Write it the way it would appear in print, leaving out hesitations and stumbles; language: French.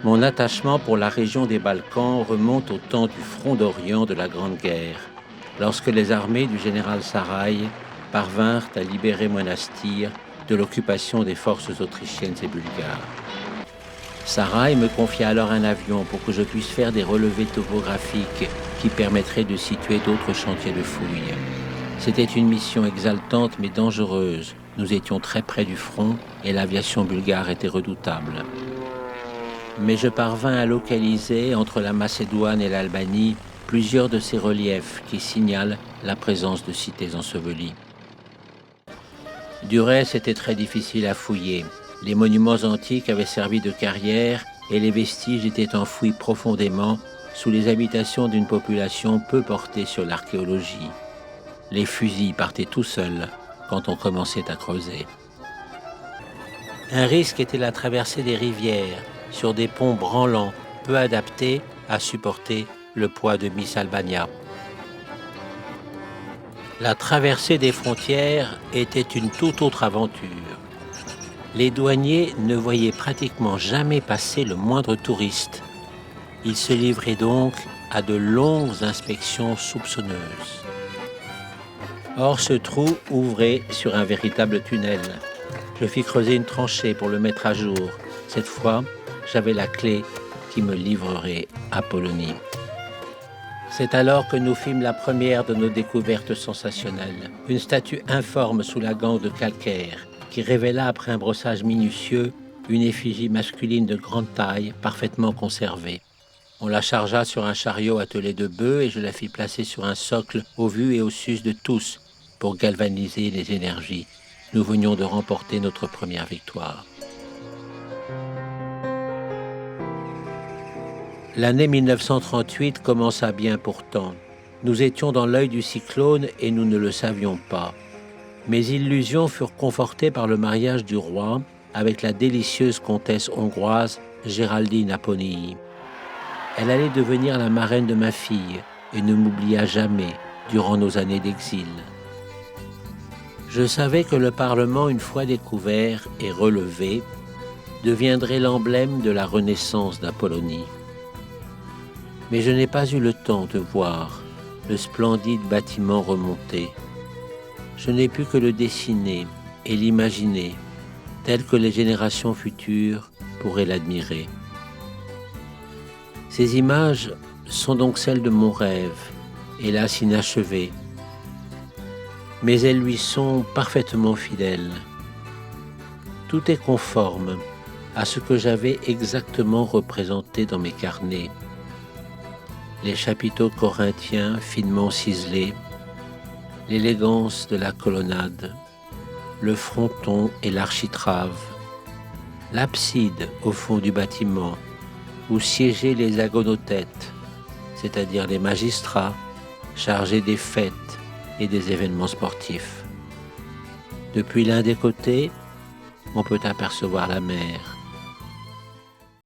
Mon attachement pour la région des Balkans remonte au temps du front d'Orient de la Grande Guerre, lorsque les armées du général Saraï parvinrent à libérer Monastir de l'occupation des forces autrichiennes et bulgares. Saraï me confia alors un avion pour que je puisse faire des relevés topographiques qui permettraient de situer d'autres chantiers de fouilles. C'était une mission exaltante mais dangereuse. Nous étions très près du front et l'aviation bulgare était redoutable. Mais je parvins à localiser entre la Macédoine et l'Albanie plusieurs de ces reliefs qui signalent la présence de cités ensevelies. Du reste, c'était très difficile à fouiller. Les monuments antiques avaient servi de carrière et les vestiges étaient enfouis profondément sous les habitations d'une population peu portée sur l'archéologie. Les fusils partaient tout seuls quand on commençait à creuser. Un risque était la traversée des rivières sur des ponts branlants, peu adaptés à supporter le poids de Miss Albania. La traversée des frontières était une toute autre aventure. Les douaniers ne voyaient pratiquement jamais passer le moindre touriste. Ils se livraient donc à de longues inspections soupçonneuses. Or, ce trou ouvrait sur un véritable tunnel. Je fis creuser une tranchée pour le mettre à jour. Cette fois, j'avais la clé qui me livrerait à Polonie. C'est alors que nous fîmes la première de nos découvertes sensationnelles. Une statue informe sous la gangue de calcaire qui révéla après un brossage minutieux une effigie masculine de grande taille parfaitement conservée. On la chargea sur un chariot attelé de bœufs et je la fis placer sur un socle au vu et au sus de tous pour galvaniser les énergies. Nous venions de remporter notre première victoire. L'année 1938 commença bien pourtant. Nous étions dans l'œil du cyclone et nous ne le savions pas. Mes illusions furent confortées par le mariage du roi avec la délicieuse comtesse hongroise Géraldine Apponyi. Elle allait devenir la marraine de ma fille et ne m'oublia jamais durant nos années d'exil. Je savais que le Parlement, une fois découvert et relevé, deviendrait l'emblème de la renaissance d'Apollonie. Mais je n'ai pas eu le temps de voir le splendide bâtiment remonter. Je n'ai pu que le dessiner et l'imaginer, tel que les générations futures pourraient l'admirer. Ces images sont donc celles de mon rêve, hélas inachevé, mais elles lui sont parfaitement fidèles. Tout est conforme à ce que j'avais exactement représenté dans mes carnets. Les chapiteaux corinthiens finement ciselés, l'élégance de la colonnade, le fronton et l'architrave, l'abside au fond du bâtiment où siégeaient les agonothètes, c'est-à-dire les magistrats chargés des fêtes et des événements sportifs. Depuis l'un des côtés, on peut apercevoir la mer.